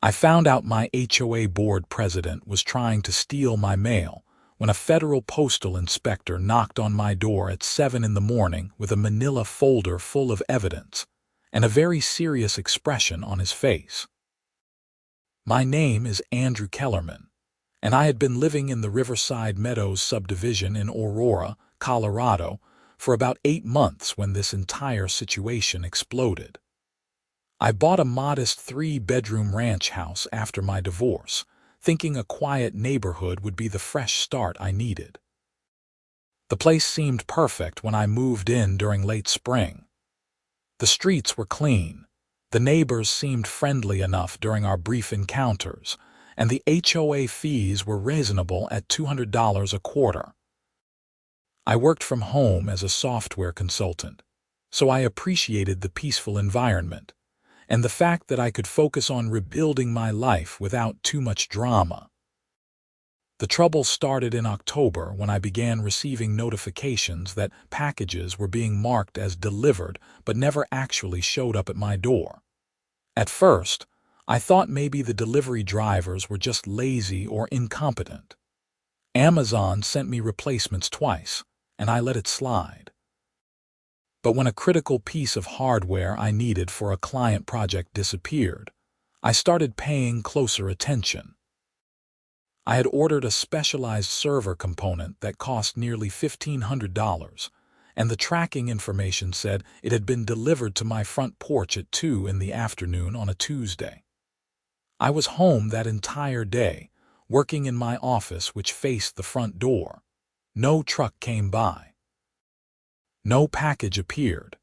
I found out my HOA board president was trying to steal my mail when a federal postal inspector knocked on my door at 7 in the morning with a manila folder full of evidence and a very serious expression on his face. My name is Andrew Kellerman, and I had been living in the Riverside Meadows subdivision in Aurora, Colorado, for about 8 months when this entire situation exploded. I bought a modest 3-bedroom ranch house after my divorce, thinking a quiet neighborhood would be the fresh start I needed. The place seemed perfect when I moved in during late spring. The streets were clean, the neighbors seemed friendly enough during our brief encounters, and the HOA fees were reasonable at $200 a quarter. I worked from home as a software consultant, so I appreciated the peaceful environment and the fact that I could focus on rebuilding my life without too much drama. The trouble started in October when I began receiving notifications that packages were being marked as delivered but never actually showed up at my door. At first, I thought maybe the delivery drivers were just lazy or incompetent. Amazon sent me replacements twice, and I let it slide. But when a critical piece of hardware I needed for a client project disappeared, I started paying closer attention. I had ordered a specialized server component that cost nearly $1,500, and the tracking information said it had been delivered to my front porch at 2 in the afternoon on a Tuesday. I was home that entire day, working in my office which faced the front door. No truck came by. No package appeared.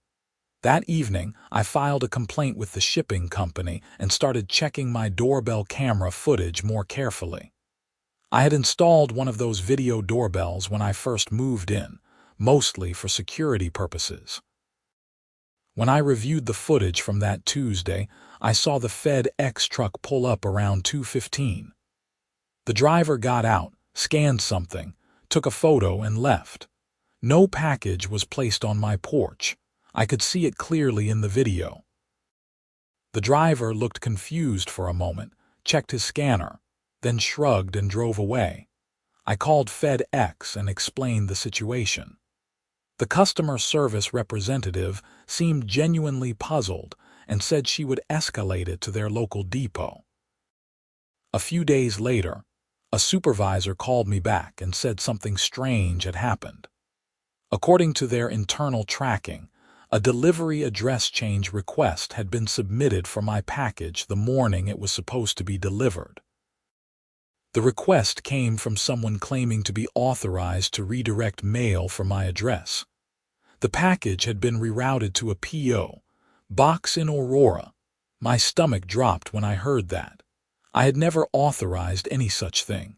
That evening, I filed a complaint with the shipping company and started checking my doorbell camera footage more carefully. I had installed one of those video doorbells when I first moved in, mostly for security purposes. When I reviewed the footage from that Tuesday, I saw the FedEx truck pull up around 2:15. The driver got out, scanned something, took a photo, and left. No package was placed on my porch. I could see it clearly in the video. The driver looked confused for a moment, checked his scanner, then shrugged and drove away. I called FedEx and explained the situation. The customer service representative seemed genuinely puzzled and said she would escalate it to their local depot. A few days later, a supervisor called me back and said something strange had happened. According to their internal tracking, a delivery address change request had been submitted for my package the morning it was supposed to be delivered. The request came from someone claiming to be authorized to redirect mail for my address. The package had been rerouted to a P.O. box in Aurora. My stomach dropped when I heard that. I had never authorized any such thing.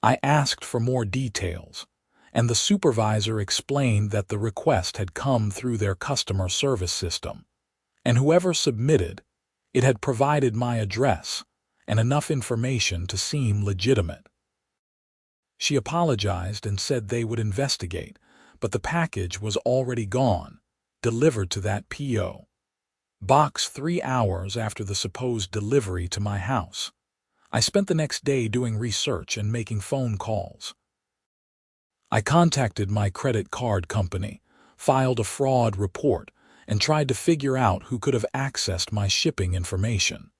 I asked for more details, and the supervisor explained that the request had come through their customer service system, and whoever submitted it had provided my address and enough information to seem legitimate. She apologized and said they would investigate, but the package was already gone, delivered to that P.O. box 3 hours after the supposed delivery to my house. I spent the next day doing research and making phone calls. I contacted my credit card company, filed a fraud report, and tried to figure out who could have accessed my shipping information.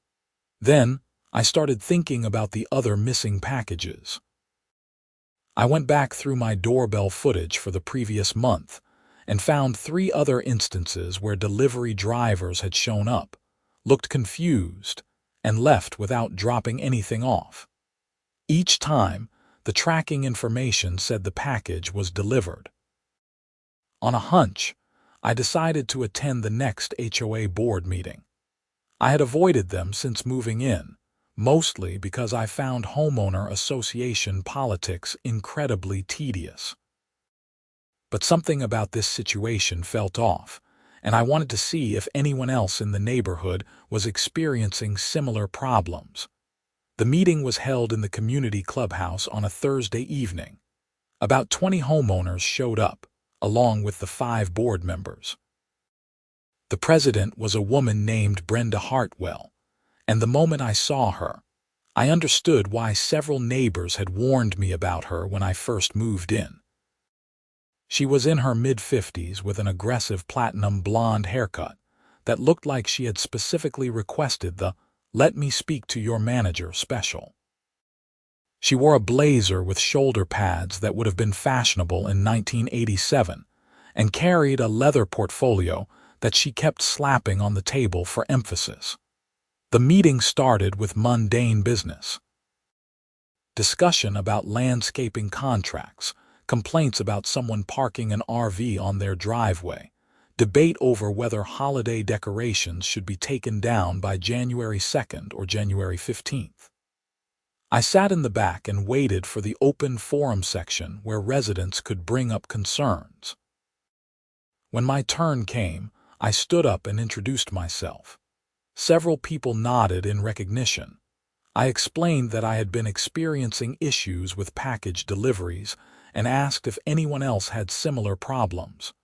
Then, I started thinking about the other missing packages. I went back through my doorbell footage for the previous month and found 3 other instances where delivery drivers had shown up, looked confused, and left without dropping anything off. Each time, the tracking information said the package was delivered. On a hunch, I decided to attend the next HOA board meeting. I had avoided them since moving in, mostly because I found homeowner association politics incredibly tedious. But something about this situation felt off, and I wanted to see if anyone else in the neighborhood was experiencing similar problems. The meeting was held in the community clubhouse on a Thursday evening. About 20 homeowners showed up, along with the 5 board members. The president was a woman named Brenda Hartwell, And the moment I saw her, I understood why several neighbors had warned me about her when I first moved in. She was in her mid-50s with an aggressive platinum blonde haircut that looked like she had specifically requested the "Let me speak to your manager" special. She wore a blazer with shoulder pads that would have been fashionable in 1987 and carried a leather portfolio that she kept slapping on the table for emphasis. The meeting started with mundane business. Discussion about landscaping contracts, complaints about someone parking an RV on their driveway, debate over whether holiday decorations should be taken down by January 2nd or January 15th. I sat in the back and waited for the open forum section where residents could bring up concerns. When my turn came, I stood up and introduced myself. Several people nodded in recognition. I explained that I had been experiencing issues with package deliveries and asked if anyone else had similar problems.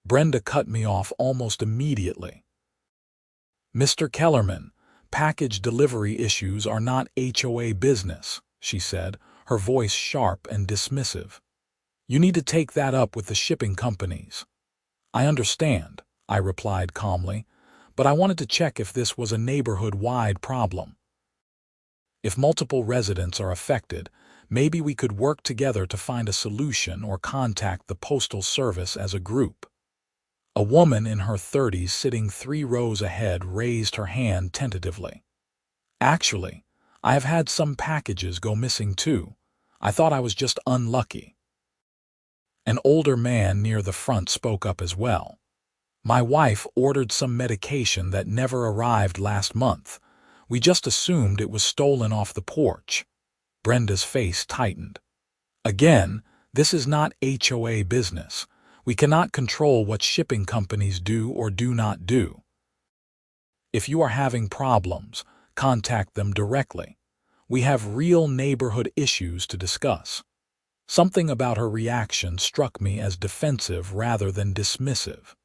Brenda cut me off almost immediately. "Mr. Kellerman, package delivery issues are not HOA business," she said, her voice sharp and dismissive. "You need to take that up with the shipping companies." "I understand," I replied calmly, "but I wanted to check if this was a neighborhood-wide problem. If multiple residents are affected, maybe we could work together to find a solution or contact the Postal Service as a group." A woman in her 30s sitting 3 rows ahead raised her hand tentatively. "Actually, I have had some packages go missing too. I thought I was just unlucky." An older man near the front spoke up as well. "My wife ordered some medication that never arrived last month. We just assumed it was stolen off the porch." Brenda's face tightened. "Again, this is not HOA business. We cannot control what shipping companies do or do not do. If you are having problems, contact them directly. We have real neighborhood issues to discuss." Something about her reaction struck me as defensive rather than dismissive.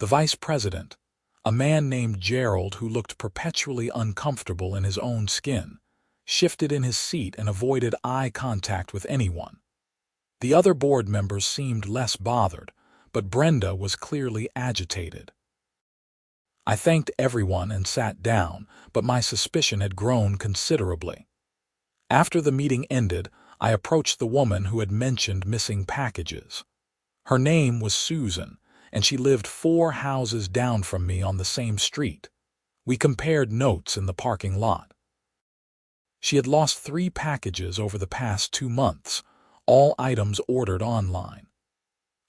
The vice president, a man named Gerald who looked perpetually uncomfortable in his own skin, shifted in his seat and avoided eye contact with anyone. The other board members seemed less bothered, but Brenda was clearly agitated. I thanked everyone and sat down, but my suspicion had grown considerably. After the meeting ended, I approached the woman who had mentioned missing packages. Her name was Susan, and she lived 4 houses down from me on the same street. We compared notes in the parking lot. She had lost 3 packages over the past 2 months, all items ordered online.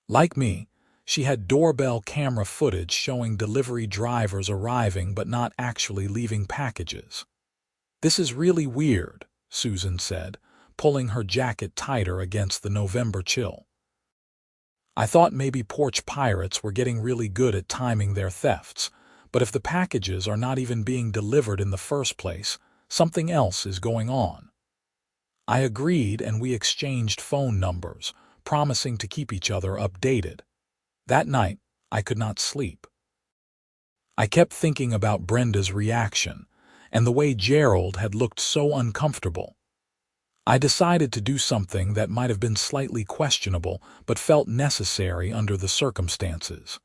Like me, she had doorbell camera footage showing delivery drivers arriving but not actually leaving packages. "This is really weird," Susan said, pulling her jacket tighter against the November chill. "I thought maybe porch pirates were getting really good at timing their thefts, but if the packages are not even being delivered in the first place, something else is going on." I agreed and we exchanged phone numbers, promising to keep each other updated. That night, I could not sleep. I kept thinking about Brenda's reaction and the way Gerald had looked so uncomfortable. I decided to do something that might have been slightly questionable but felt necessary under the circumstances.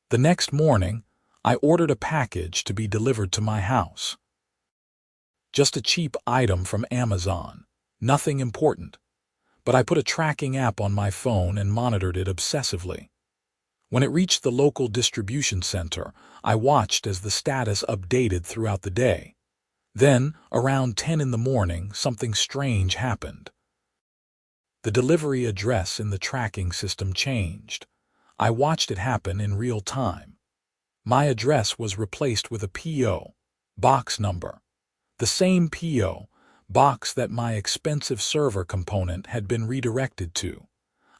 The next morning, I ordered a package to be delivered to my house. Just a cheap item from Amazon, nothing important, but I put a tracking app on my phone and monitored it obsessively. When it reached the local distribution center, I watched as the status updated throughout the day. Then, around 10 in the morning, something strange happened. The delivery address in the tracking system changed. I watched it happen in real time. My address was replaced with a P.O. box number, the same P.O. box that my expensive server component had been redirected to.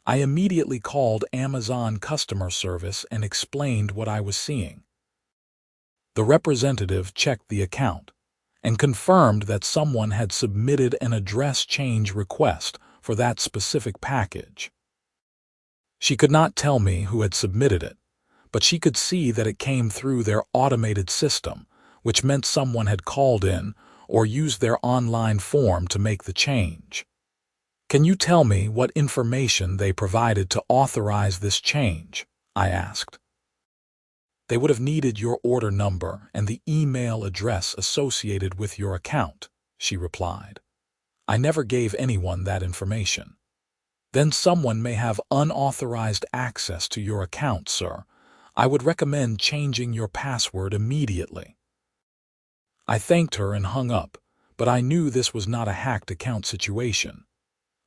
I immediately called Amazon customer service and explained what I was seeing. The representative checked the account and confirmed that someone had submitted an address change request for that specific package. She could not tell me who had submitted it, but she could see that it came through their automated system, which meant someone had called in or used their online form to make the change. "Can you tell me what information they provided to authorize this change?" I asked. "They would have needed your order number and the email address associated with your account," she replied. "I never gave anyone that information." "Then someone may have unauthorized access to your account, sir. I would recommend changing your password immediately." I thanked her and hung up, but I knew this was not a hacked account situation.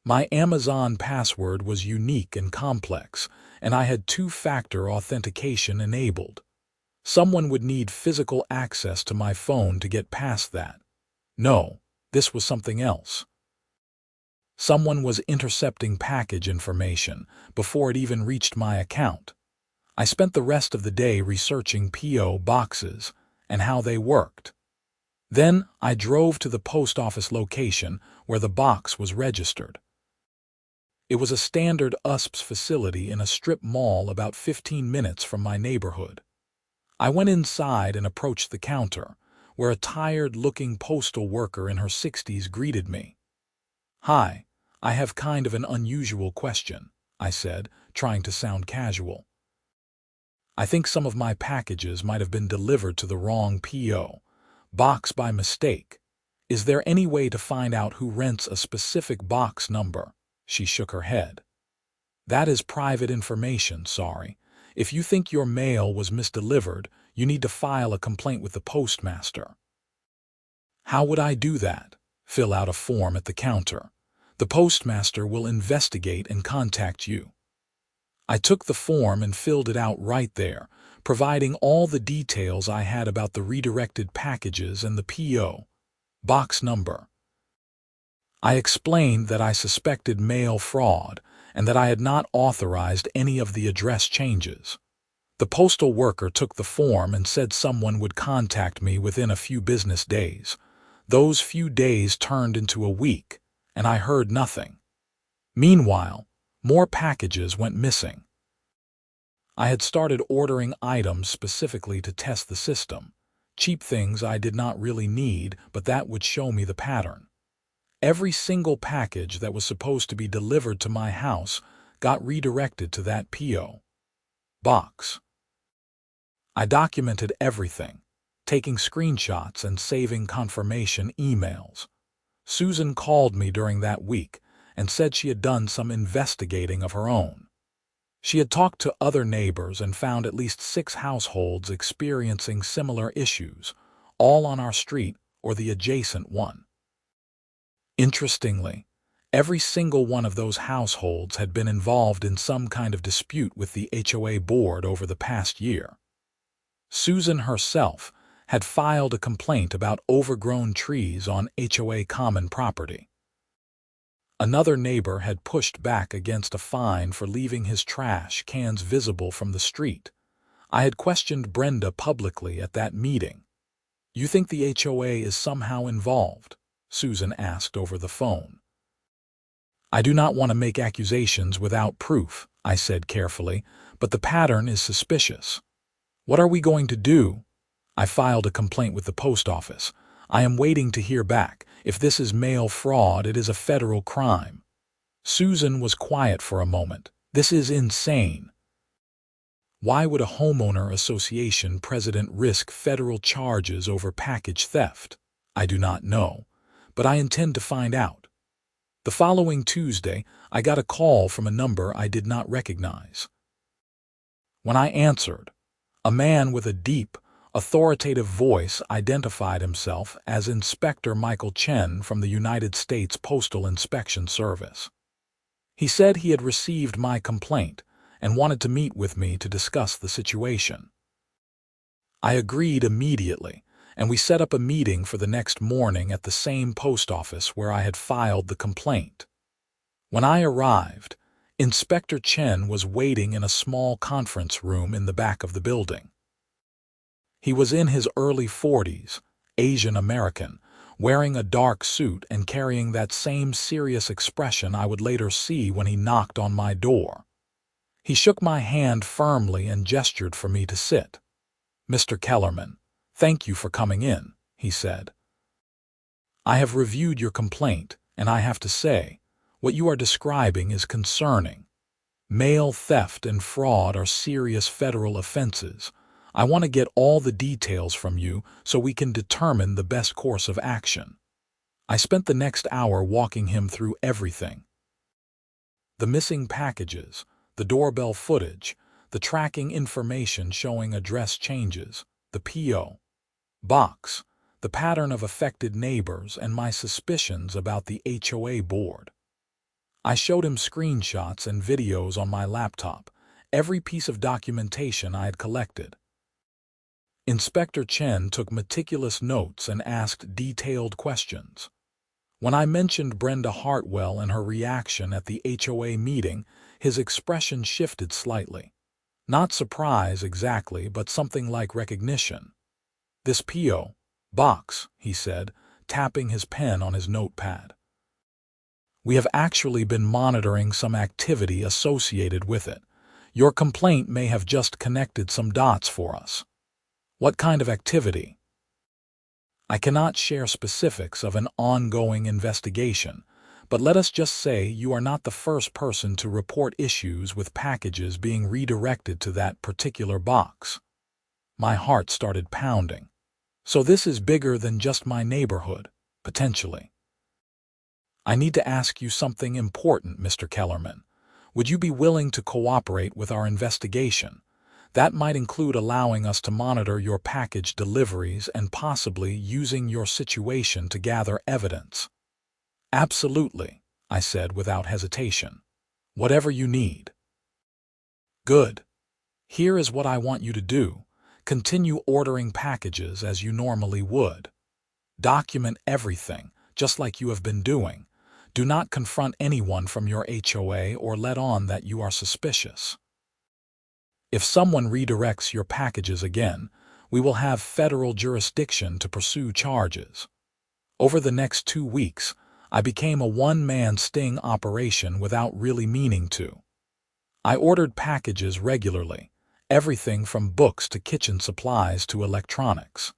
My Amazon password was unique and complex, and I had two-factor authentication enabled. Someone would need physical access to my phone to get past that. No, this was something else. Someone was intercepting package information before it even reached my account. I spent the rest of the day researching P.O. boxes and how they worked. Then I drove to the post office location where the box was registered. It was a standard USPS facility in a strip mall about 15 minutes from my neighborhood. I went inside and approached the counter, where a tired-looking postal worker in her 60s greeted me. "Hi, I have kind of an unusual question," I said, trying to sound casual. "I think some of my packages might have been delivered to the wrong P.O. box by mistake. Is there any way to find out who rents a specific box number?" She shook her head. "That is private information, sorry. If you think your mail was misdelivered, you need to file a complaint with the postmaster." "How would I do that?" "Fill out a form at the counter. The postmaster will investigate and contact you." I took the form and filled it out right there, providing all the details I had about the redirected packages and the P.O. box number. I explained that I suspected mail fraud and that I had not authorized any of the address changes. The postal worker took the form and said someone would contact me within a few business days. Those few days turned into a week, and I heard nothing. Meanwhile, more packages went missing. I had started ordering items specifically to test the system. Cheap things I did not really need, but that would show me the pattern. Every single package that was supposed to be delivered to my house got redirected to that P.O. box. I documented everything, taking screenshots and saving confirmation emails. Susan called me during that week and said she had done some investigating of her own. She had talked to other neighbors and found at least 6 households experiencing similar issues, all on our street or the adjacent one. Interestingly, every single one of those households had been involved in some kind of dispute with the HOA board over the past year. Susan herself had filed a complaint about overgrown trees on HOA common property. Another neighbor had pushed back against a fine for leaving his trash cans visible from the street. I had questioned Brenda publicly at that meeting. "You think the HOA is somehow involved?" Susan asked over the phone. "I do not want to make accusations without proof," I said carefully, "but the pattern is suspicious." "What are we going to do?" "I filed a complaint with the post office. I am waiting to hear back. If this is mail fraud, it is a federal crime." Susan was quiet for a moment. "This is insane. Why would a homeowner association president risk federal charges over package theft? I do not know, but I intend to find out." The following Tuesday, I got a call from a number I did not recognize. When I answered, a man with a deep, authoritative voice identified himself as Inspector Michael Chen from the United States Postal Inspection Service. He said he had received my complaint and wanted to meet with me to discuss the situation. I agreed immediately, and we set up a meeting for the next morning at the same post office where I had filed the complaint. When I arrived, Inspector Chen was waiting in a small conference room in the back of the building. He was in his early 40s, Asian American, wearing a dark suit and carrying that same serious expression I would later see when he knocked on my door. He shook my hand firmly and gestured for me to sit. "Mr. Kellerman, "Thank you for coming in," he said. "I have reviewed your complaint, and I have to say, what you are describing is concerning. Mail theft and fraud are serious federal offenses. I want to get all the details from you so we can determine the best course of action." I spent the next hour walking him through everything. The missing packages, the doorbell footage, the tracking information showing address changes, the P.O. box, the pattern of affected neighbors, and my suspicions about the HOA board. I showed him screenshots and videos on my laptop, every piece of documentation I had collected. Inspector Chen took meticulous notes and asked detailed questions. When I mentioned Brenda Hartwell and her reaction at the HOA meeting, his expression shifted slightly. Not surprise exactly, but something like recognition. "This P.O. box," he said, tapping his pen on his notepad. "We have actually been monitoring some activity associated with it. Your complaint may have just connected some dots for us." "What kind of activity?" "I cannot share specifics of an ongoing investigation, but let us just say you are not the first person to report issues with packages being redirected to that particular box." My heart started pounding. So this is bigger than just my neighborhood, potentially. "I need to ask you something important, Mr. Kellerman. Would you be willing to cooperate with our investigation? That might include allowing us to monitor your package deliveries and possibly using your situation to gather evidence." "Absolutely," I said without hesitation. "Whatever you need." "Good. Here is what I want you to do. Continue ordering packages as you normally would. Document everything, just like you have been doing. Do not confront anyone from your HOA or let on that you are suspicious. If someone redirects your packages again, we will have federal jurisdiction to pursue charges." Over the next 2 weeks, I became a one-man sting operation without really meaning to. I ordered packages regularly, everything from books to kitchen supplies to electronics.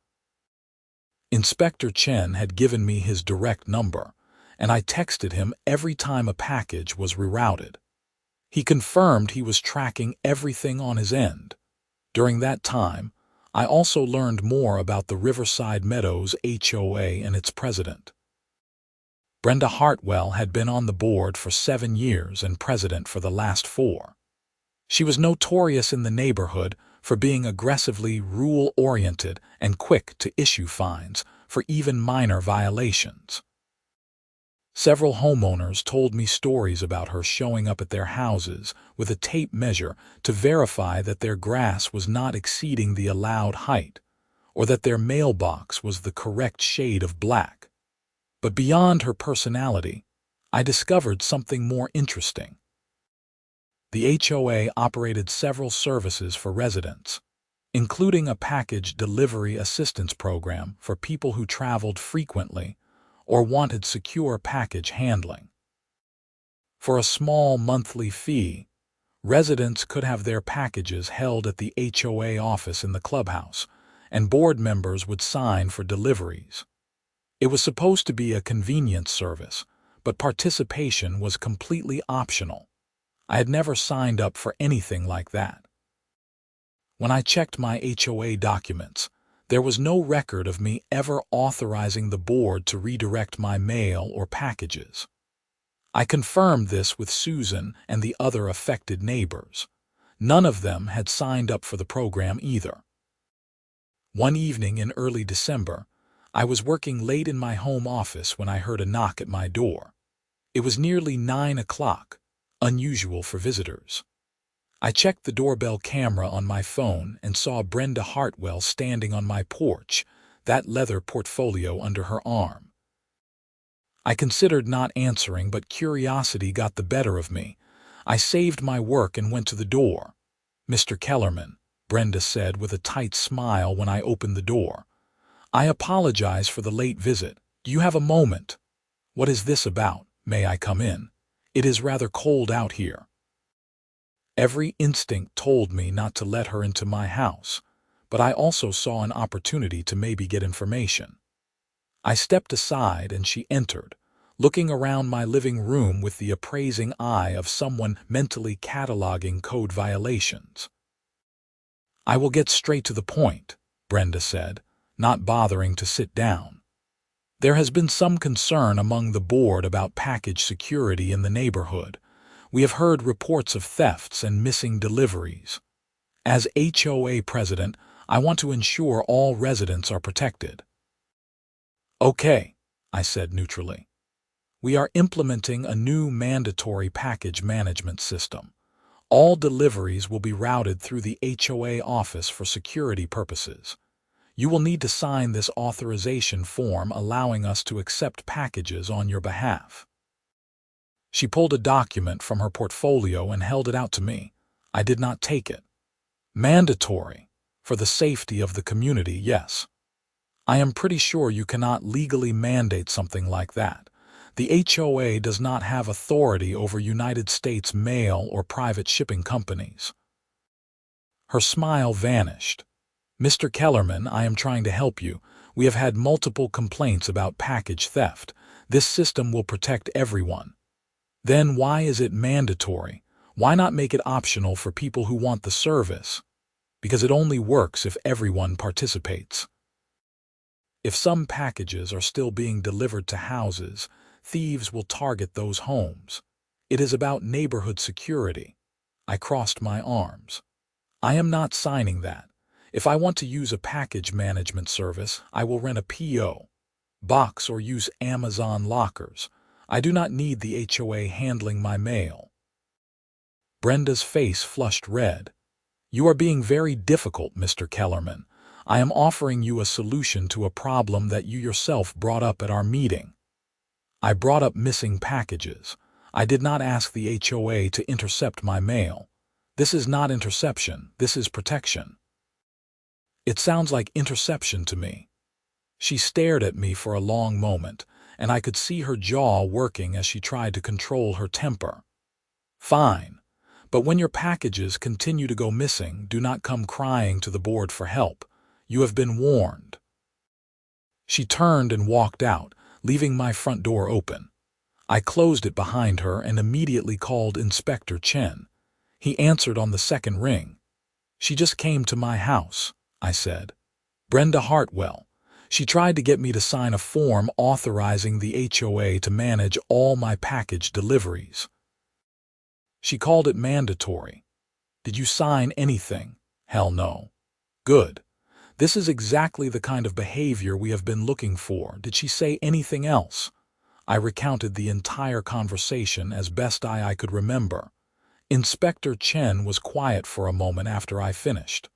Inspector Chen had given me his direct number, and I texted him every time a package was rerouted. He confirmed he was tracking everything on his end. During that time, I also learned more about the Riverside Meadows HOA and its president. Brenda Hartwell had been on the board for 7 years and president for the last 4. She was notorious in the neighborhood for being aggressively rule-oriented and quick to issue fines for even minor violations. Several homeowners told me stories about her showing up at their houses with a tape measure to verify that their grass was not exceeding the allowed height, or that their mailbox was the correct shade of black. But beyond her personality, I discovered something more interesting. The HOA operated several services for residents, including a package delivery assistance program for people who traveled frequently or wanted secure package handling. For a small monthly fee, residents could have their packages held at the HOA office in the clubhouse, and board members would sign for deliveries. It was supposed to be a convenience service, but participation was completely optional. I had never signed up for anything like that. When I checked my HOA documents, there was no record of me ever authorizing the board to redirect my mail or packages. I confirmed this with Susan and the other affected neighbors. None of them had signed up for the program either. One evening in early December, I was working late in my home office when I heard a knock at my door. It was nearly 9 o'clock, unusual for visitors. I checked the doorbell camera on my phone and saw Brenda Hartwell standing on my porch, that leather portfolio under her arm. I considered not answering, but curiosity got the better of me. I saved my work and went to the door. "Mr. Kellerman," Brenda said with a tight smile when I opened the door. "I apologize for the late visit. Do you have a moment?" "What is this about? May I come in? It is rather cold out here." Every instinct told me not to let her into my house, but I also saw an opportunity to maybe get information. I stepped aside and she entered, looking around my living room with the appraising eye of someone mentally cataloging code violations. "I will get straight to the point," Brenda said, not bothering to sit down. "There has been some concern among the board about package security in the neighborhood. We have heard reports of thefts and missing deliveries. As HOA president, I want to ensure all residents are protected." "Okay," I said neutrally. "We are implementing a new mandatory package management system. All deliveries will be routed through the HOA office for security purposes. You will need to sign this authorization form allowing us to accept packages on your behalf." She pulled a document from her portfolio and held it out to me. I did not take it. "Mandatory. For the safety of the community, yes. I am pretty sure you cannot legally mandate something like that. The HOA does not have authority over United States mail or private shipping companies." Her smile vanished. "Mr. Kellerman, I am trying to help you. We have had multiple complaints about package theft. This system will protect everyone." "Then why is it mandatory? Why not make it optional for people who want the service?" "Because it only works if everyone participates. If some packages are still being delivered to houses, thieves will target those homes. It is about neighborhood security." I crossed my arms. "I am not signing that. If I want to use a package management service, I will rent a P.O. box or use Amazon lockers. I do not need the HOA handling my mail." Brenda's face flushed red. "You are being very difficult, Mr. Kellerman. I am offering you a solution to a problem that you yourself brought up at our meeting." "I brought up missing packages. I did not ask the HOA to intercept my mail. This is not interception, this is protection." "It sounds like interception to me." She stared at me for a long moment, and I could see her jaw working as she tried to control her temper. "Fine. But when your packages continue to go missing, do not come crying to the board for help. You have been warned." She turned and walked out, leaving my front door open. I closed it behind her and immediately called Inspector Chen. He answered on the second ring. "She just came to my house," I said. "Brenda Hartwell. She tried to get me to sign a form authorizing the HOA to manage all my package deliveries. She called it mandatory. Did you sign anything?" "Hell no." "Good. This is exactly the kind of behavior we have been looking for. Did she say anything else?" I recounted the entire conversation as best I could remember. Inspector Chen was quiet for a moment after I finished.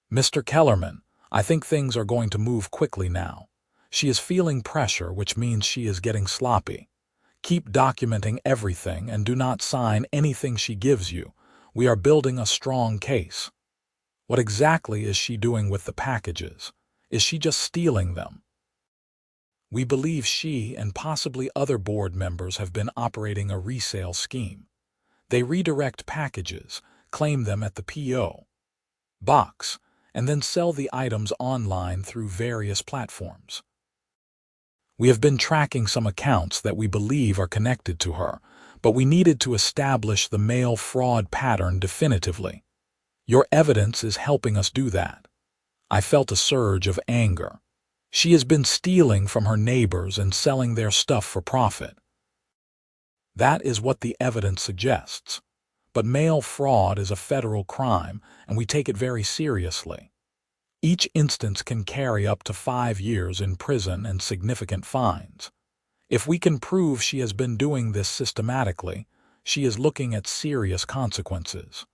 "Mr. Kellerman, I think things are going to move quickly now. She is feeling pressure, which means she is getting sloppy. Keep documenting everything and do not sign anything she gives you. We are building a strong case." "What exactly is she doing with the packages? Is she just stealing them?" "We believe she and possibly other board members have been operating a resale scheme. They redirect packages, claim them at the P.O. box, and then sell the items online through various platforms. We have been tracking some accounts that we believe are connected to her, but we needed to establish the mail fraud pattern definitively. Your evidence is helping us do that." I felt a surge of anger. She has been stealing from her neighbors and selling their stuff for profit. That is what the evidence suggests. But mail fraud is a federal crime, and we take it very seriously. Each instance can carry up to 5 years in prison and significant fines. If we can prove she has been doing this systematically, she is looking at serious consequences.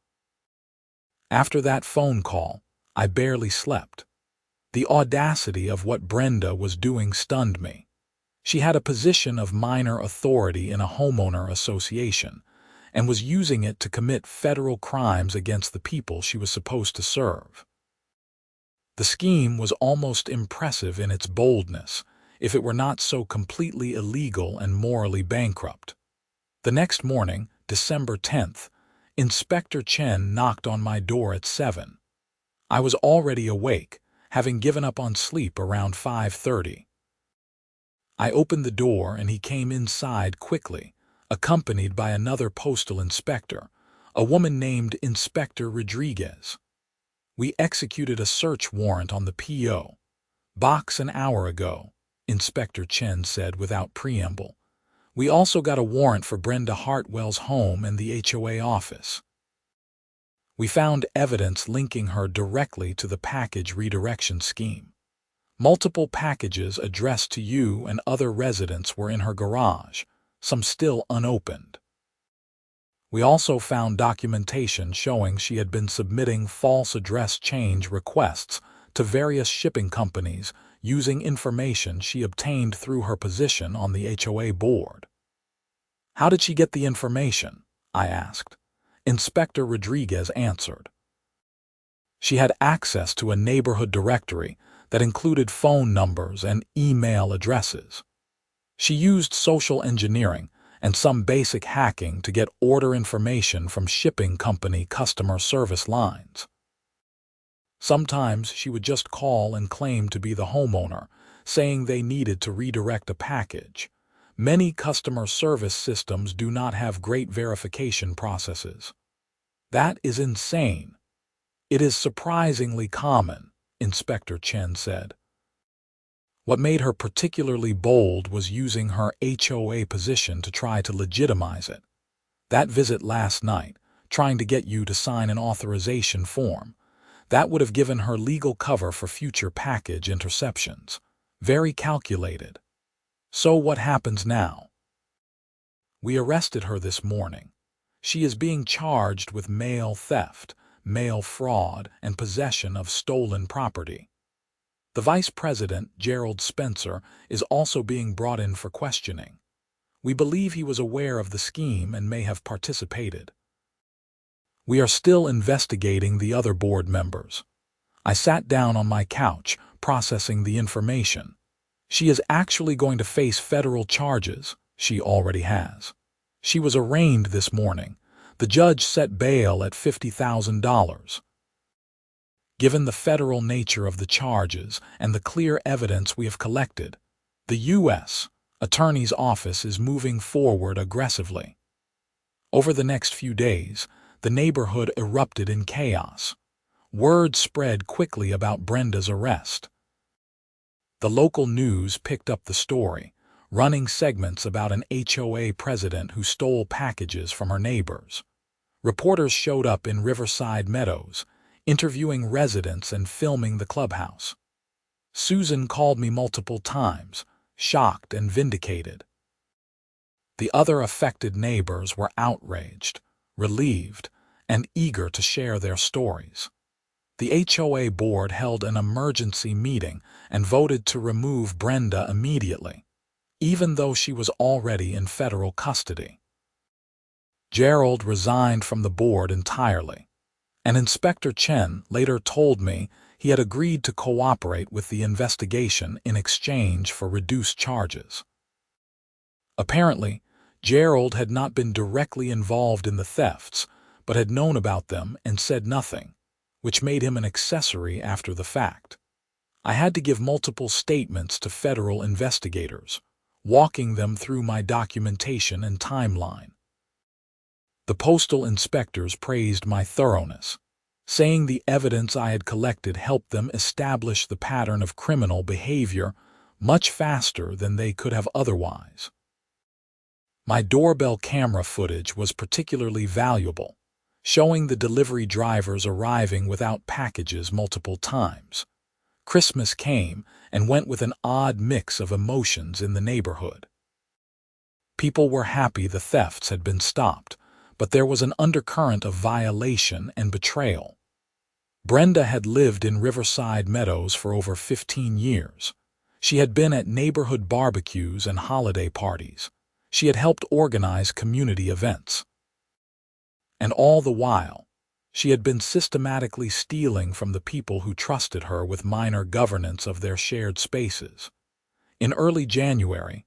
After that phone call, I barely slept. The audacity of what Brenda was doing stunned me. She had a position of minor authority in a homeowner association and was using it to commit federal crimes against the people she was supposed to serve. The scheme was almost impressive in its boldness, if it were not so completely illegal and morally bankrupt. The next morning, December 10th, Inspector Chen knocked on my door at 7. I was already awake, having given up on sleep around 5:30. I opened the door and he came inside quickly, accompanied by another postal inspector, a woman named Inspector Rodriguez. We executed a search warrant on the P.O. box an hour ago, Inspector Chen said without preamble. We also got a warrant for Brenda Hartwell's home and the HOA office. We found evidence linking her directly to the package redirection scheme. Multiple packages addressed to you and other residents were in her garage, some still unopened. We also found documentation showing she had been submitting false address change requests to various shipping companies using information she obtained through her position on the HOA board. How did she get the information? I asked. Inspector Rodriguez answered. She had access to a neighborhood directory that included phone numbers and email addresses. She used social engineering and some basic hacking to get order information from shipping company customer service lines. Sometimes she would just call and claim to be the homeowner, saying they needed to redirect a package. Many customer service systems do not have great verification processes. That is insane. It is surprisingly common, Inspector Chen said. What made her particularly bold was using her HOA position to try to legitimize it. That visit last night, trying to get you to sign an authorization form, that would have given her legal cover for future package interceptions. Very calculated. So what happens now? We arrested her this morning. She is being charged with mail theft, mail fraud, and possession of stolen property. The Vice President, Gerald Spencer, is also being brought in for questioning. We believe he was aware of the scheme and may have participated. We are still investigating the other board members. I sat down on my couch, processing the information. She is actually going to face federal charges. She already has. She was arraigned this morning. The judge set bail at $50,000. Given the federal nature of the charges and the clear evidence we have collected, the U.S. Attorney's Office is moving forward aggressively. Over the next few days, the neighborhood erupted in chaos. Word spread quickly about Brenda's arrest. The local news picked up the story, running segments about an HOA president who stole packages from her neighbors. Reporters showed up in Riverside Meadows, interviewing residents and filming the clubhouse. Susan called me multiple times, shocked and vindicated. The other affected neighbors were outraged, relieved, and eager to share their stories. The HOA board held an emergency meeting and voted to remove Brenda immediately, even though she was already in federal custody. Gerald resigned from the board entirely, and Inspector Chen later told me he had agreed to cooperate with the investigation in exchange for reduced charges. Apparently, Gerald had not been directly involved in the thefts, but had known about them and said nothing, which made him an accessory after the fact. I had to give multiple statements to federal investigators, walking them through my documentation and timeline. The postal inspectors praised my thoroughness, saying the evidence I had collected helped them establish the pattern of criminal behavior much faster than they could have otherwise. My doorbell camera footage was particularly valuable, showing the delivery drivers arriving without packages multiple times. Christmas came and went with an odd mix of emotions in the neighborhood. People were happy the thefts had been stopped, but there was an undercurrent of violation and betrayal. Brenda had lived in Riverside Meadows for over 15 years. She had been at neighborhood barbecues and holiday parties. She had helped organize community events. And all the while, she had been systematically stealing from the people who trusted her with minor governance of their shared spaces. In early January,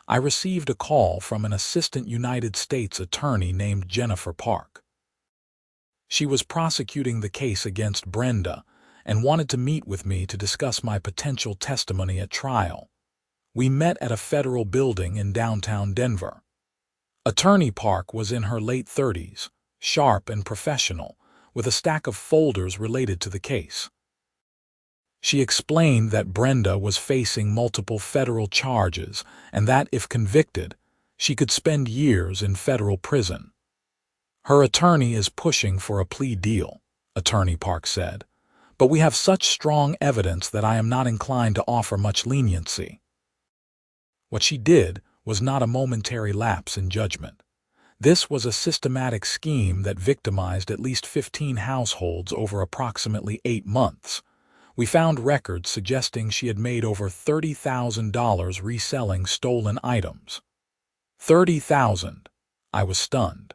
I received a call from an assistant United States attorney named Jennifer Park. She was prosecuting the case against Brenda and wanted to meet with me to discuss my potential testimony at trial. We met at a federal building in downtown Denver. Attorney Park was in her late 30s, sharp and professional, with a stack of folders related to the case. She explained that Brenda was facing multiple federal charges and that, if convicted, she could spend years in federal prison. Her attorney is pushing for a plea deal, Attorney Park said, but we have such strong evidence that I am not inclined to offer much leniency. What she did was not a momentary lapse in judgment. This was a systematic scheme that victimized at least 15 households over approximately 8 months. We found records suggesting she had made over $30,000 reselling stolen items. $30,000. I was stunned.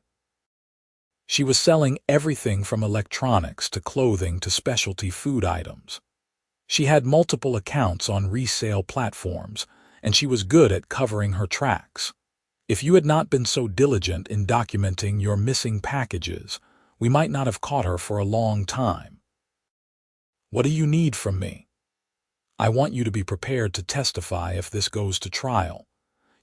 She was selling everything from electronics to clothing to specialty food items. She had multiple accounts on resale platforms, and she was good at covering her tracks. If you had not been so diligent in documenting your missing packages, we might not have caught her for a long time. What do you need from me? I want you to be prepared to testify if this goes to trial.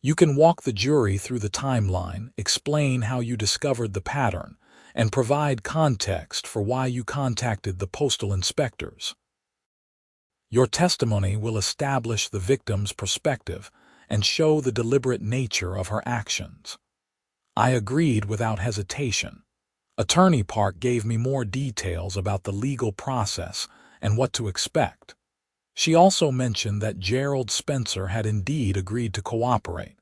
You can walk the jury through the timeline, explain how you discovered the pattern, and provide context for why you contacted the postal inspectors. Your testimony will establish the victim's perspective and show the deliberate nature of her actions. I agreed without hesitation. Attorney Park gave me more details about the legal process and what to expect. She also mentioned that Gerald Spencer had indeed agreed to cooperate.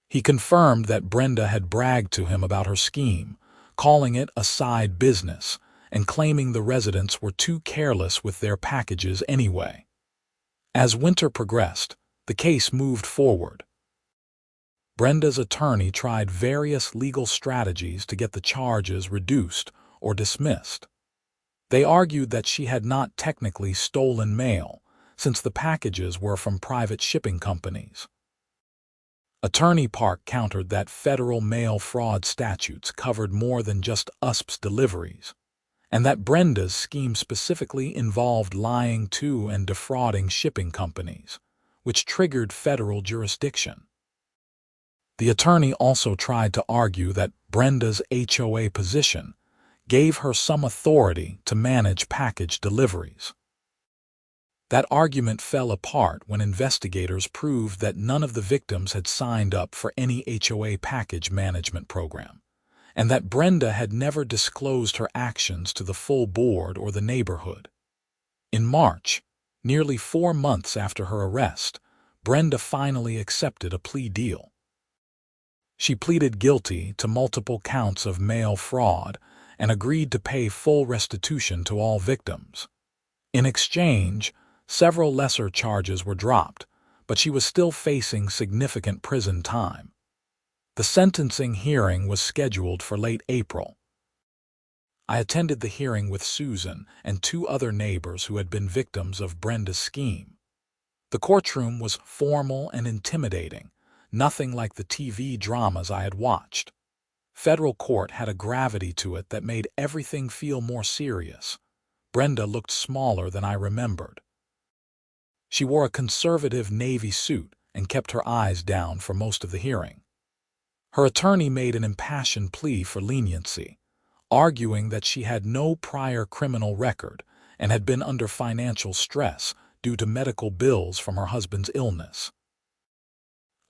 He confirmed that Brenda had bragged to him about her scheme, calling it a side business, and claiming the residents were too careless with their packages anyway. As winter progressed, the case moved forward. Brenda's attorney tried various legal strategies to get the charges reduced or dismissed. They argued that she had not technically stolen mail, since the packages were from private shipping companies. Attorney Park countered that federal mail fraud statutes covered more than just USP's deliveries, and that Brenda's scheme specifically involved lying to and defrauding shipping companies, which triggered federal jurisdiction. The attorney also tried to argue that Brenda's HOA position gave her some authority to manage package deliveries. That argument fell apart when investigators proved that none of the victims had signed up for any HOA package management program, and that Brenda had never disclosed her actions to the full board or the neighborhood. In March, nearly 4 months after her arrest, Brenda finally accepted a plea deal. She pleaded guilty to multiple counts of mail fraud and agreed to pay full restitution to all victims. In exchange, several lesser charges were dropped, but she was still facing significant prison time. The sentencing hearing was scheduled for late April. I attended the hearing with Susan and 2 other neighbors who had been victims of Brenda's scheme. The courtroom was formal and intimidating, nothing like the TV dramas I had watched. Federal court had a gravity to it that made everything feel more serious. Brenda looked smaller than I remembered. She wore a conservative navy suit and kept her eyes down for most of the hearing. Her attorney made an impassioned plea for leniency, arguing that she had no prior criminal record and had been under financial stress due to medical bills from her husband's illness.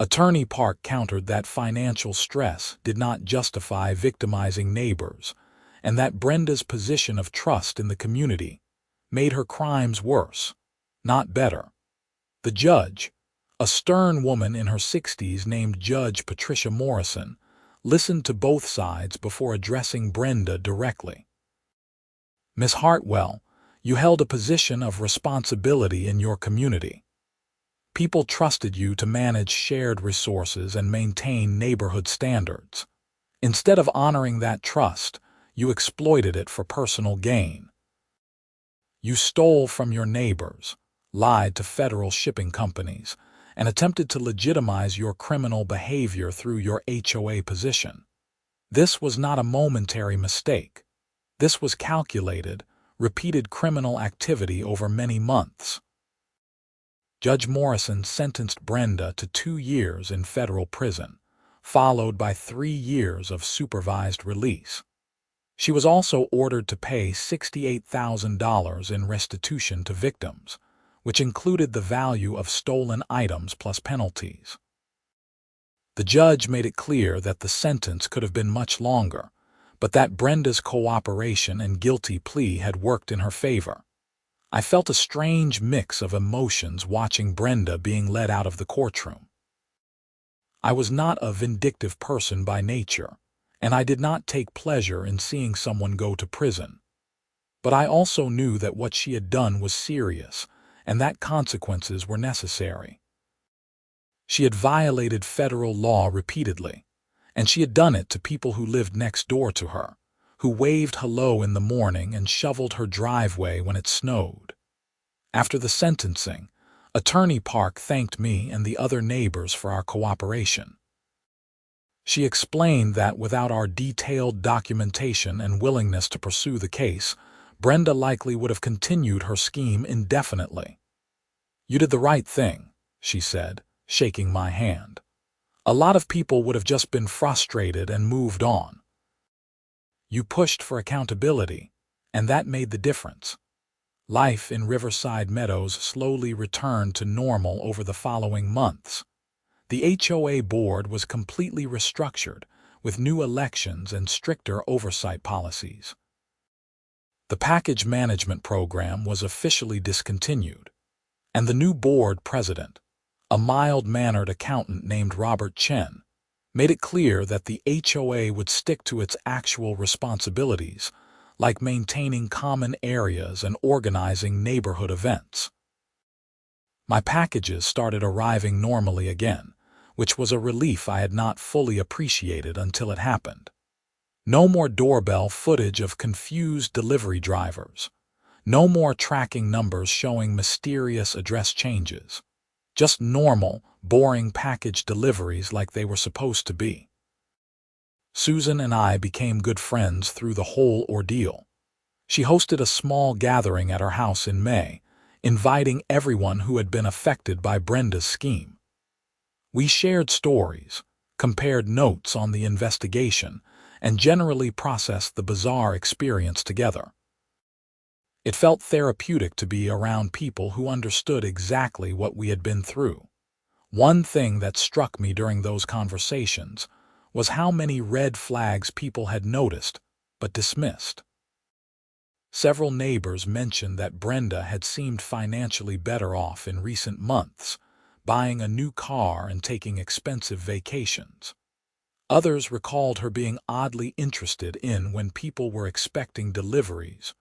Attorney Park countered that financial stress did not justify victimizing neighbors, and that Brenda's position of trust in the community made her crimes worse, not better. The judge, a stern woman in her 60s named Judge Patricia Morrison, listened to both sides before addressing Brenda directly. "Miss Hartwell, you held a position of responsibility in your community. People trusted you to manage shared resources and maintain neighborhood standards. Instead of honoring that trust, you exploited it for personal gain. You stole from your neighbors, lied to federal shipping companies, and attempted to legitimize your criminal behavior through your HOA position. This was not a momentary mistake. This was calculated, repeated criminal activity over many months. Judge Morrison sentenced Brenda to 2 years in federal prison, followed by 3 years of supervised release. She was also ordered to pay $68,000 in restitution to victims, which included the value of stolen items plus penalties. The judge made it clear that the sentence could have been much longer, but that Brenda's cooperation and guilty plea had worked in her favor. I felt a strange mix of emotions watching Brenda being led out of the courtroom. I was not a vindictive person by nature, and I did not take pleasure in seeing someone go to prison. But I also knew that what she had done was serious, and that consequences were necessary. She had violated federal law repeatedly, and she had done it to people who lived next door to her, who waved hello in the morning and shoveled her driveway when it snowed. After the sentencing, Attorney Park thanked me and the other neighbors for our cooperation. She explained that without our detailed documentation and willingness to pursue the case, Brenda likely would have continued her scheme indefinitely. "You did the right thing," she said, shaking my hand. "A lot of people would have just been frustrated and moved on. You pushed for accountability, and that made the difference." Life in Riverside Meadows slowly returned to normal over the following months. The HOA board was completely restructured, with new elections and stricter oversight policies. The package management program was officially discontinued, and the new board president, a mild-mannered accountant named Robert Chen, made it clear that the HOA would stick to its actual responsibilities, like maintaining common areas and organizing neighborhood events. My packages started arriving normally again, which was a relief I had not fully appreciated until it happened. No more doorbell footage of confused delivery drivers. No more tracking numbers showing mysterious address changes. Just normal, boring package deliveries like they were supposed to be. Susan and I became good friends through the whole ordeal. She hosted a small gathering at her house in May, inviting everyone who had been affected by Brenda's scheme. We shared stories, compared notes on the investigation, and generally processed the bizarre experience together. It felt therapeutic to be around people who understood exactly what we had been through. One thing that struck me during those conversations was how many red flags people had noticed but dismissed. Several neighbors mentioned that Brenda had seemed financially better off in recent months, buying a new car and taking expensive vacations. Others recalled her being oddly interested in when people were expecting deliveries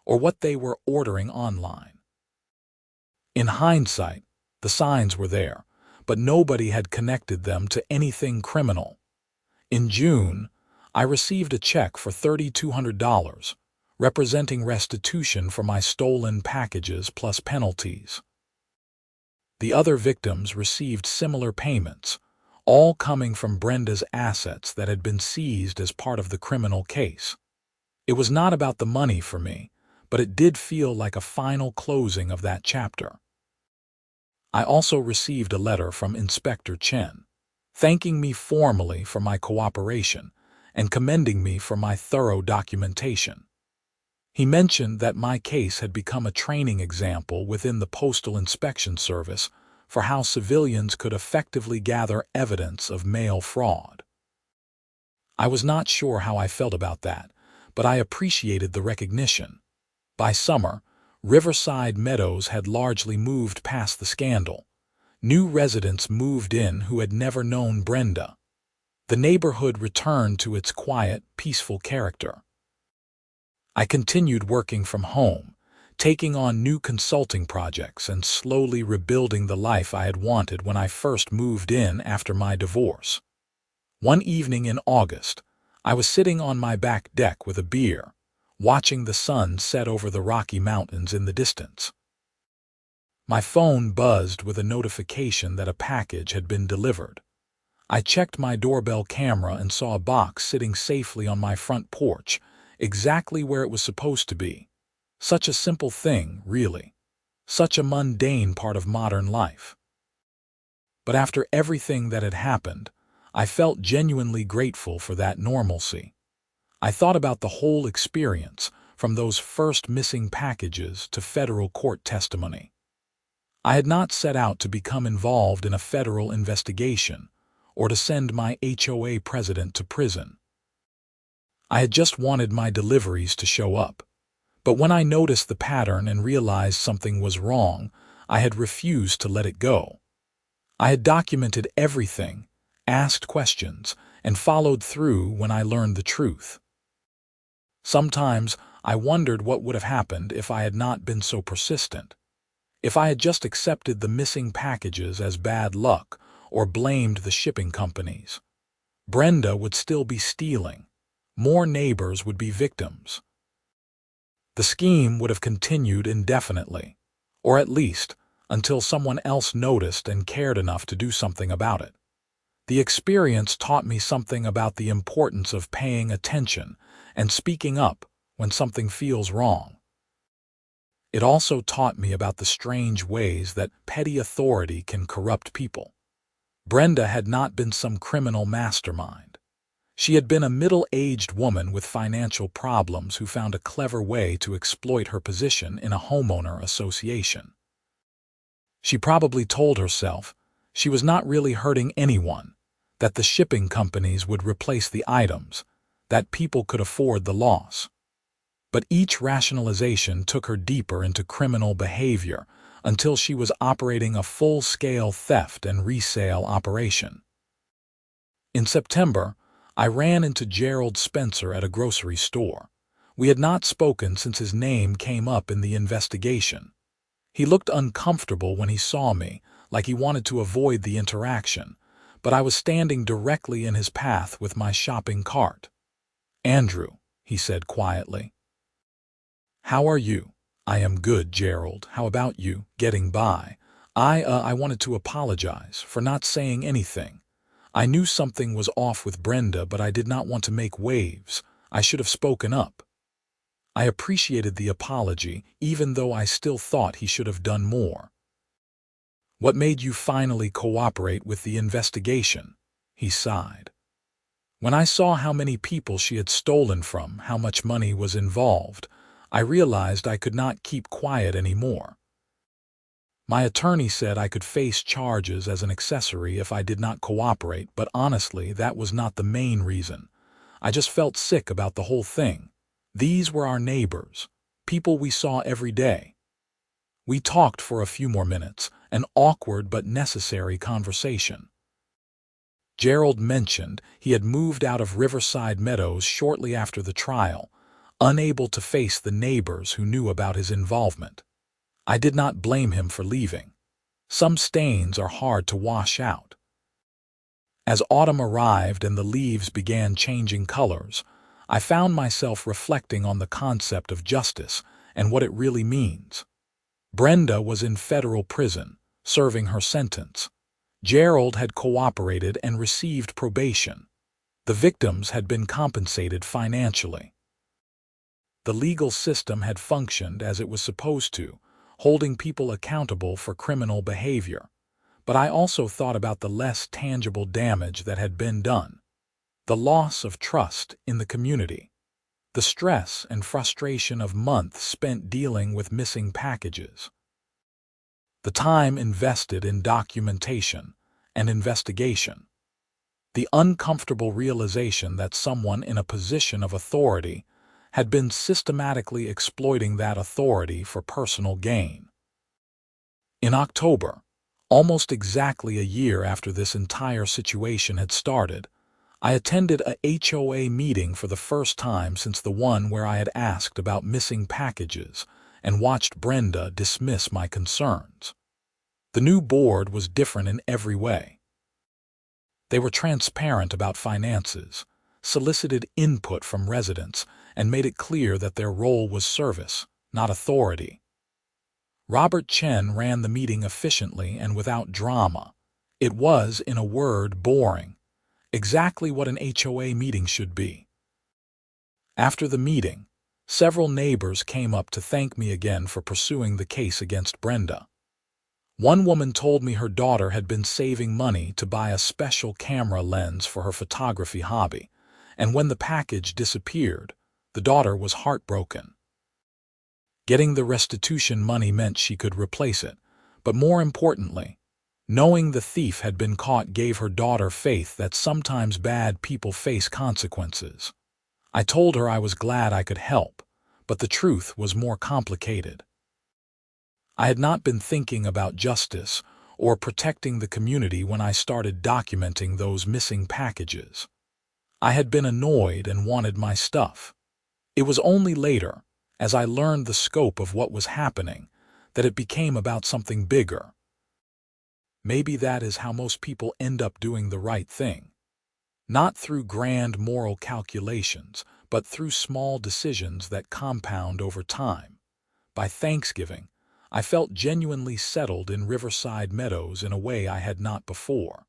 or what they were ordering online. In hindsight, the signs were there, but nobody had connected them to anything criminal. In June, I received a check for $3,200, representing restitution for my stolen packages plus penalties. The other victims received similar payments, all coming from Brenda's assets that had been seized as part of the criminal case. It was not about the money for me, but it did feel like a final closing of that chapter. I also received a letter from Inspector Chen, thanking me formally for my cooperation and commending me for my thorough documentation. He mentioned that my case had become a training example within the Postal Inspection Service for how civilians could effectively gather evidence of mail fraud. I was not sure how I felt about that, but I appreciated the recognition. By summer, Riverside Meadows had largely moved past the scandal. New residents moved in who had never known Brenda. The neighborhood returned to its quiet, peaceful character. I continued working from home, taking on new consulting projects and slowly rebuilding the life I had wanted when I first moved in after my divorce. One evening in August, I was sitting on my back deck with a beer, watching the sun set over the Rocky Mountains in the distance. My phone buzzed with a notification that a package had been delivered. I checked my doorbell camera and saw a box sitting safely on my front porch, exactly where it was supposed to be. Such a simple thing, really. Such a mundane part of modern life. But after everything that had happened, I felt genuinely grateful for that normalcy. I thought about the whole experience, from those first missing packages to federal court testimony. I had not set out to become involved in a federal investigation or to send my HOA president to prison. I had just wanted my deliveries to show up. But when I noticed the pattern and realized something was wrong, I had refused to let it go. I had documented everything, asked questions, and followed through when I learned the truth. Sometimes I wondered what would have happened if I had not been so persistent. If I had just accepted the missing packages as bad luck or blamed the shipping companies. Brenda would still be stealing. More neighbors would be victims. The scheme would have continued indefinitely, or at least until someone else noticed and cared enough to do something about it. The experience taught me something about the importance of paying attention and speaking up when something feels wrong. It also taught me about the strange ways that petty authority can corrupt people. Brenda had not been some criminal mastermind. She had been a middle-aged woman with financial problems who found a clever way to exploit her position in a homeowner association. She probably told herself she was not really hurting anyone, that the shipping companies would replace the items, that people could afford the loss. But each rationalization took her deeper into criminal behavior until she was operating a full-scale theft and resale operation. In September, I ran into Gerald Spencer at a grocery store. We had not spoken since his name came up in the investigation. He looked uncomfortable when he saw me, like he wanted to avoid the interaction, but I was standing directly in his path with my shopping cart. "Andrew," he said quietly. "How are you?" "I am good, Gerald. How about you? Getting by?" I wanted to apologize for not saying anything. I knew something was off with Brenda, but I did not want to make waves. I should have spoken up. I appreciated the apology, even though I still thought he should have done more. "What made you finally cooperate with the investigation?" he sighed. When I saw how many people she had stolen from, how much money was involved, I realized I could not keep quiet anymore. My attorney said I could face charges as an accessory if I did not cooperate, but honestly, that was not the main reason. I just felt sick about the whole thing. These were our neighbors, people we saw every day. We talked for a few more minutes, an awkward but necessary conversation. Gerald mentioned he had moved out of Riverside Meadows shortly after the trial, unable to face the neighbors who knew about his involvement. I did not blame him for leaving. Some stains are hard to wash out. As autumn arrived and the leaves began changing colors, I found myself reflecting on the concept of justice and what it really means. Brenda was in federal prison, serving her sentence. Gerald had cooperated and received probation. The victims had been compensated financially. The legal system had functioned as it was supposed to, holding people accountable for criminal behavior. But I also thought about the less tangible damage that had been done. The loss of trust in the community. The stress and frustration of months spent dealing with missing packages. The time invested in documentation and investigation. The uncomfortable realization that someone in a position of authority had been systematically exploiting that authority for personal gain. In October, almost exactly a year after this entire situation had started, I attended a HOA meeting for the first time since the one where I had asked about missing packages and watched Brenda dismiss my concerns. The new board was different in every way. They were transparent about finances, solicited input from residents, and made it clear that their role was service, not authority. Robert Chen ran the meeting efficiently and without drama. It was, in a word, boring. Exactly what an HOA meeting should be. After the meeting, Several neighbors came up to thank me again for pursuing the case against Brenda. One woman told me her daughter had been saving money to buy a special camera lens for her photography hobby, and when the package disappeared, the daughter was heartbroken. Getting the restitution money meant she could replace it, but more importantly, knowing the thief had been caught gave her daughter faith that sometimes bad people face consequences. I told her I was glad I could help, but the truth was more complicated. I had not been thinking about justice or protecting the community when I started documenting those missing packages. I had been annoyed and wanted my stuff. It was only later, as I learned the scope of what was happening, that it became about something bigger. Maybe that is how most people end up doing the right thing. Not through grand moral calculations, but through small decisions that compound over time. By Thanksgiving, I felt genuinely settled in Riverside Meadows in a way I had not before.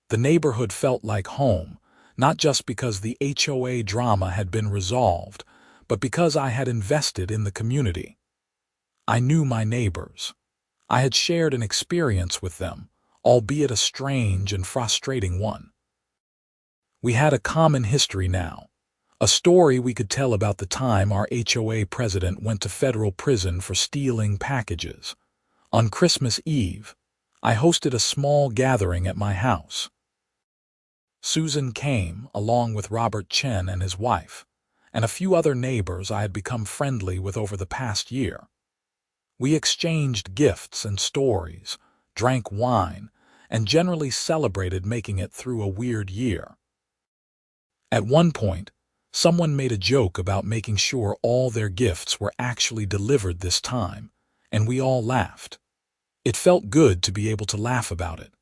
The neighborhood felt like home, not just because the HOA drama had been resolved, but because I had invested in the community. I knew my neighbors. I had shared an experience with them, albeit a strange and frustrating one. We had a common history now, a story we could tell about the time our HOA president went to federal prison for stealing packages. On Christmas Eve, I hosted a small gathering at my house. Susan came, along with Robert Chen and his wife, and a few other neighbors I had become friendly with over the past year. We exchanged gifts and stories, drank wine, and generally celebrated making it through a weird year. At one point, someone made a joke about making sure all their gifts were actually delivered this time, and we all laughed. It felt good to be able to laugh about it.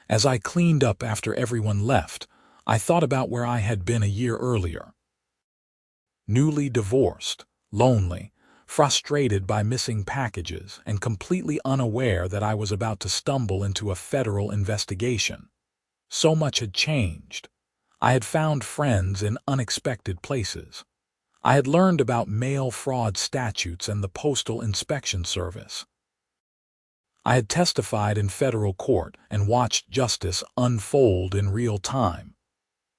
As I cleaned up after everyone left, I thought about where I had been a year earlier. Newly divorced, lonely, frustrated by missing packages, and completely unaware that I was about to stumble into a federal investigation. So much had changed. I had found friends in unexpected places. I had learned about mail fraud statutes and the Postal Inspection Service. I had testified in federal court and watched justice unfold in real time.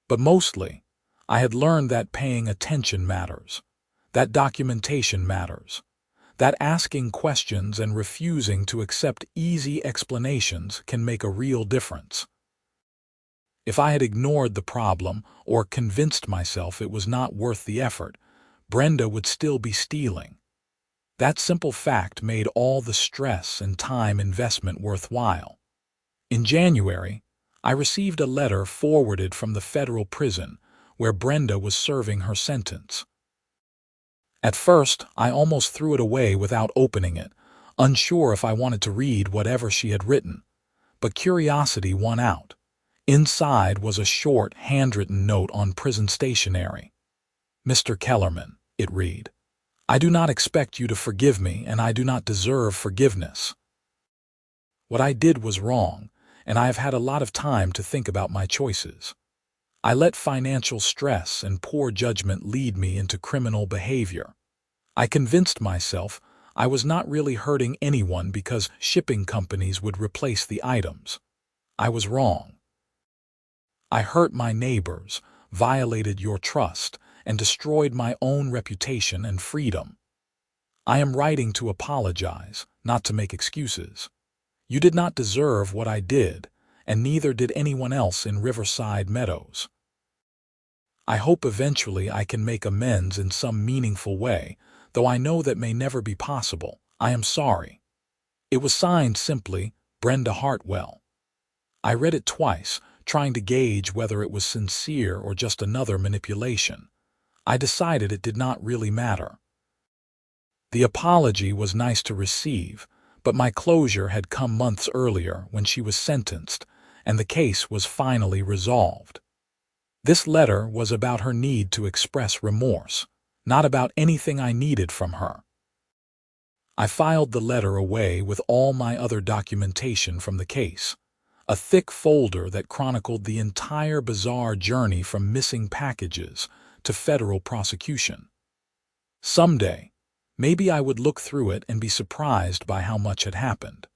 But mostly, I had learned that paying attention matters, that documentation matters, that asking questions and refusing to accept easy explanations can make a real difference. If I had ignored the problem or convinced myself it was not worth the effort, Brenda would still be stealing. That simple fact made all the stress and time investment worthwhile. In January, I received a letter forwarded from the federal prison where Brenda was serving her sentence. At first, I almost threw it away without opening it, unsure if I wanted to read whatever she had written. But curiosity won out. Inside was a short, handwritten note on prison stationery. "Mr. Kellerman," it read, "I do not expect you to forgive me, and I do not deserve forgiveness. What I did was wrong, and I have had a lot of time to think about my choices. I let financial stress and poor judgment lead me into criminal behavior. I convinced myself I was not really hurting anyone because shipping companies would replace the items. I was wrong. I hurt my neighbors, violated your trust, and destroyed my own reputation and freedom. I am writing to apologize, not to make excuses. You did not deserve what I did, and neither did anyone else in Riverside Meadows. I hope eventually I can make amends in some meaningful way, though I know that may never be possible. I am sorry." It was signed simply, Brenda Hartwell. I read it twice, trying to gauge whether it was sincere or just another manipulation. I decided it did not really matter. The apology was nice to receive, but my closure had come months earlier when she was sentenced, and the case was finally resolved. This letter was about her need to express remorse, not about anything I needed from her. I filed the letter away with all my other documentation from the case, a thick folder that chronicled the entire bizarre journey from missing packages to federal prosecution. Someday, maybe I would look through it and be surprised by how much had happened.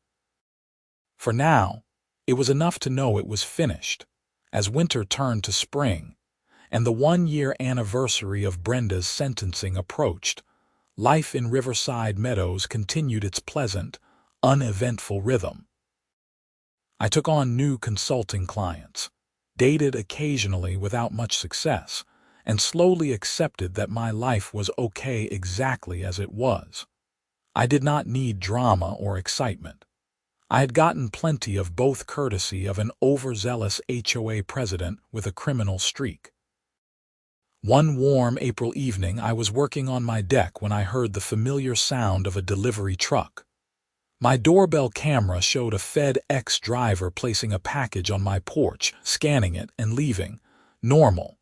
For now, it was enough to know it was finished, as winter turned to spring, and the 1-year anniversary of Brenda's sentencing approached. Life in Riverside Meadows continued its pleasant, uneventful rhythm. I took on new consulting clients, dated occasionally without much success, and slowly accepted that my life was okay exactly as it was. I did not need drama or excitement. I had gotten plenty of both courtesy of an overzealous HOA president with a criminal streak. One warm April evening, I was working on my deck when I heard the familiar sound of a delivery truck. My doorbell camera showed a FedEx driver placing a package on my porch, scanning it and leaving. Normal.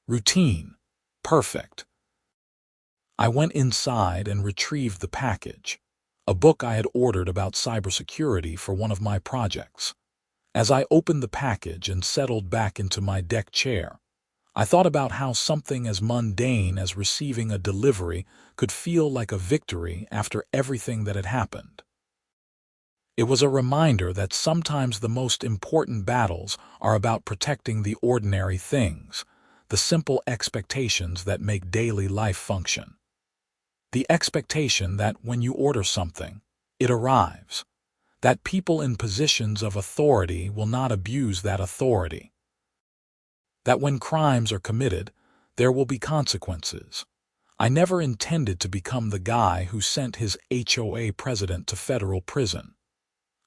Routine. Perfect. I went inside and retrieved the package, a book I had ordered about cybersecurity for one of my projects. As I opened the package and settled back into my deck chair, I thought about how something as mundane as receiving a delivery could feel like a victory after everything that had happened. It was a reminder that sometimes the most important battles are about protecting the ordinary things, the simple expectations that make daily life function. The expectation that when you order something, it arrives, that people in positions of authority will not abuse that authority, that when crimes are committed, there will be consequences. I never intended to become the guy who sent his HOA president to federal prison.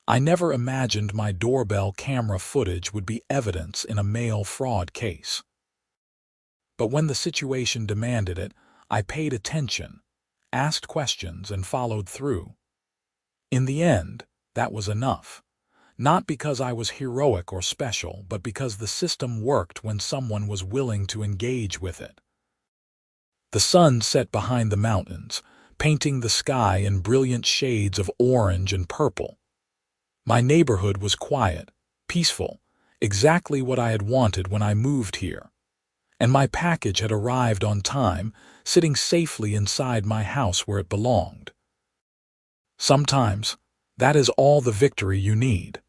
I never imagined my doorbell camera footage would be evidence in a mail fraud case. But when the situation demanded it, I paid attention, asked questions, and followed through. In the end, that was enough. Not because I was heroic or special, but because the system worked when someone was willing to engage with it. The sun set behind the mountains, painting the sky in brilliant shades of orange and purple. My neighborhood was quiet, peaceful, exactly what I had wanted when I moved here. And my package had arrived on time, sitting safely inside my house where it belonged. Sometimes, that is all the victory you need.